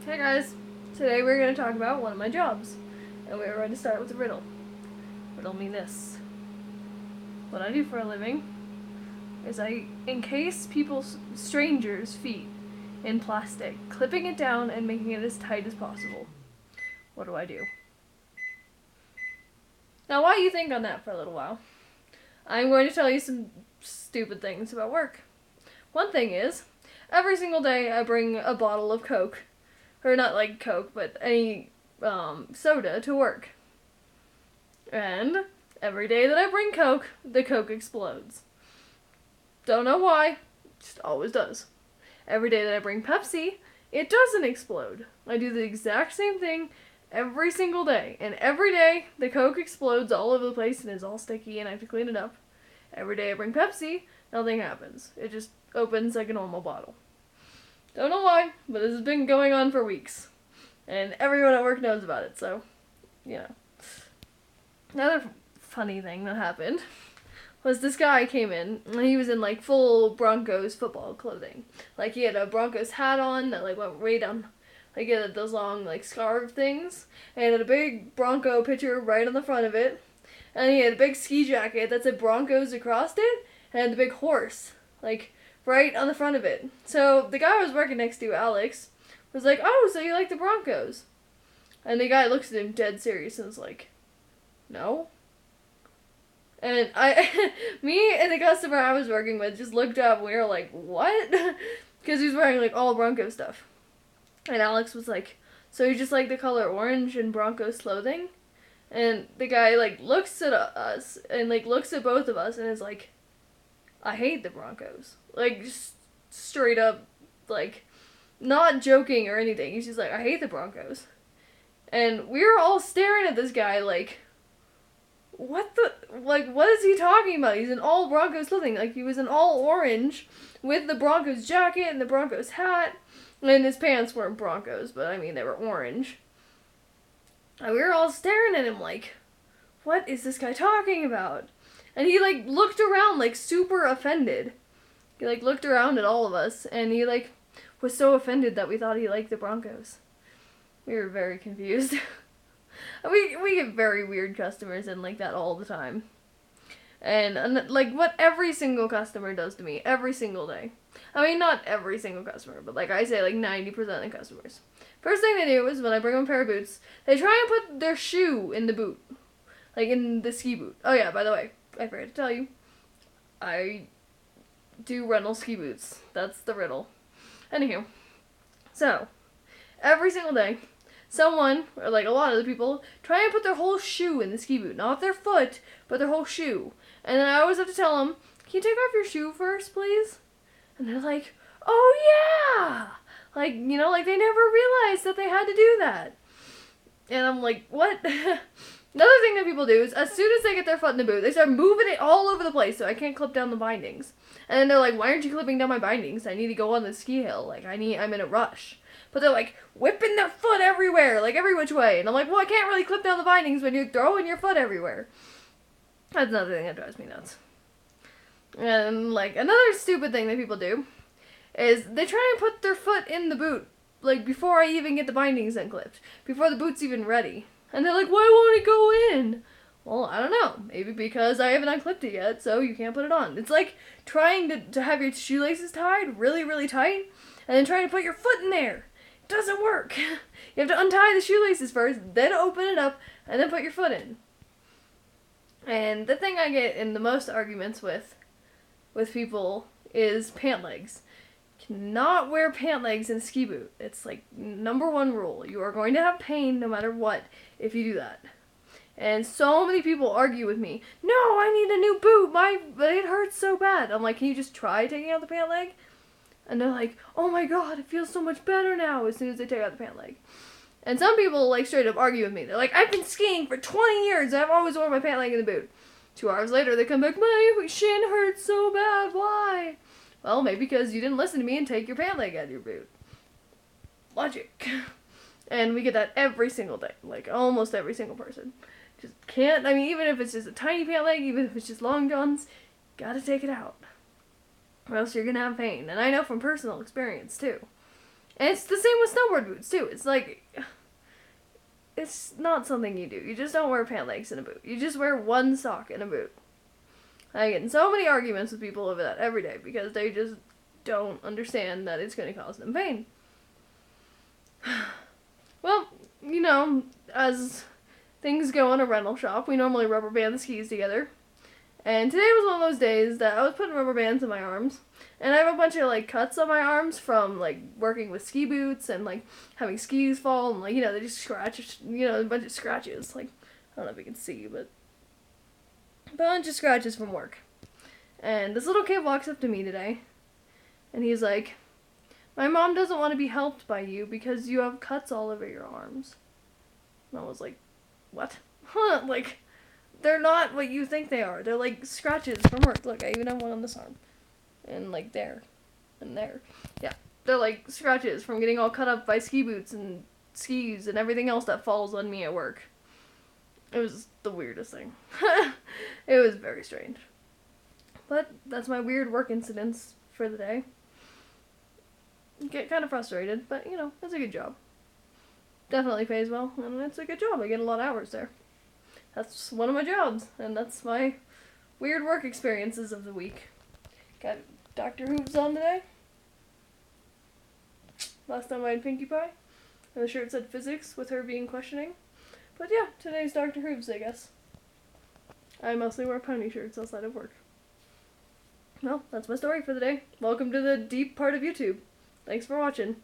Hey guys, today we're going to talk about one of my jobs, and we're going to start with a riddle. Riddle me this. What I do for a living is I encase strangers' feet in plastic, clipping it down and making it as tight as possible. What do I do? Now, while you think on that for a little while, I'm going to tell you some stupid things about work. One thing is, every single day I bring a bottle of Coke, or not like Coke, but any soda to work. And every day that I bring Coke, the Coke explodes. Don't know why, just always does. Every day that I bring Pepsi, it doesn't explode. I do the exact same thing every single day. And every day, the Coke explodes all over the place and is all sticky and I have to clean it up. Every day I bring Pepsi, nothing happens. It just opens like a normal bottle. Don't know why, but this has been going on for weeks. And everyone at work knows about it, so, you know. Another funny thing that happened was this guy came in, and he was in, like, full Broncos football clothing. Like, he had a Broncos hat on that, like, went way down. Like, he had those long, like, scarf things. And he had a big Bronco picture right on the front of it. And he had a big ski jacket that said Broncos across it. And a big horse, like, right on the front of it. So, the guy I was working next to, Alex, was like, "Oh, so you like the Broncos?" And the guy looks at him dead serious and is like, "No." And me and the customer I was working with just looked up and we were like, "What?" Because he was wearing like all Bronco stuff. And Alex was like, "So you just like the color orange in Broncos clothing?" And the guy like looks at us and like looks at both of us and is like, "I hate the Broncos." Like just straight up, like not joking or anything. He's just like, "I hate the Broncos." And we were all staring at this guy like, what is he talking about? He's in all Broncos clothing. Like, he was in all orange with the Broncos jacket and the Broncos hat. And his pants weren't Broncos, but I mean, they were orange. And we were all staring at him like, what is this guy talking about? And he, like, looked around, like, super offended. He, like, looked around at all of us, and he, like, was so offended that we thought he liked the Broncos. We were very confused. We get very weird customers in like that all the time. And like what every single customer does to me every single day. I mean, not every single customer, but like I say, like 90% of the customers. First thing they do is when I bring them a pair of boots, they try and put their shoe in the boot. Like in the ski boot. Oh yeah, by the way, I forgot to tell you. I do rental ski boots. That's the riddle. Anywho. So, every single day, someone, or like a lot of the people, try and put their whole shoe in the ski boot. Not their foot, but their whole shoe. And then I always have to tell them, "Can you take off your shoe first, please?" And they're like, "Oh yeah!" Like, you know, like they never realized that they had to do that. And I'm like, what? Another thing that people do is as soon as they get their foot in the boot, they start moving it all over the place so I can't clip down the bindings. And then they're like, "Why aren't you clipping down my bindings? I need to go on the ski hill. Like, I'm in a rush." But they're like whipping their foot everywhere, like every which way. And I'm like, well, I can't really clip down the bindings when you're throwing your foot everywhere. That's another thing that drives me nuts. And like another stupid thing that people do is they try and put their foot in the boot, like before I even get the bindings unclipped, before the boot's even ready. And they're like, "Why won't it go in?" Well, I don't know. Maybe because I haven't unclipped it yet, so you can't put it on. It's like trying to have your shoelaces tied really, really tight, and then trying to put your foot in there. Doesn't work. You have to untie the shoelaces first, then open it up, and then put your foot in. And the thing I get in the most arguments with people is pant legs. You cannot wear pant legs in a ski boot. It's like number one rule. You are going to have pain no matter what if you do that. And so many people argue with me. "No, I need a new boot. It hurts so bad." I'm like, "Can you just try taking out the pant leg?" And they're like, "Oh my god, it feels so much better now," as soon as they take out the pant leg. And some people, like, straight up argue with me. They're like, "I've been skiing for 20 years and I've always worn my pant leg in the boot." 2 hours later, they come back, "My shin hurts so bad, why?" Well, maybe because you didn't listen to me and take your pant leg out of your boot. Logic. And we get that every single day. Like, almost every single person. Just can't, I mean, even if it's just a tiny pant leg, even if it's just long johns, gotta take it out. Or else you're gonna have pain. And I know from personal experience, too. And it's the same with snowboard boots, too. It's like, it's not something you do. You just don't wear pant legs in a boot. You just wear one sock in a boot. I get in so many arguments with people over that every day because they just don't understand that it's going to cause them pain. Well, you know, as things go in a rental shop, we normally rubber band the skis together. And today was one of those days that I was putting rubber bands in my arms. And I have a bunch of, like, cuts on my arms from, like, working with ski boots and, like, having skis fall. And, like, you know, they just scratch, you know, a bunch of scratches. Like, I don't know if you can see, but a bunch of scratches from work. And this little kid walks up to me today. And he's like, my mom doesn't want to be helped by you because you have cuts all over your arms. And I was like, what? Huh, like, they're not what you think they are. They're like scratches from work. Look, I even have one on this arm. And like there. And there. Yeah. They're like scratches from getting all cut up by ski boots and skis and everything else that falls on me at work. It was the weirdest thing. It was very strange. But that's my weird work incidents for the day. Get kind of frustrated, but you know, it's a good job. Definitely pays well, and it's a good job. I get a lot of hours there. That's one of my jobs, and that's my weird work experiences of the week. Got Dr. Hooves on today. Last time I had Pinkie Pie, and the shirt said physics with her being questioning. But yeah, today's Dr. Hooves, I guess. I mostly wear pony shirts outside of work. Well, that's my story for the day. Welcome to the deep part of YouTube. Thanks for watching.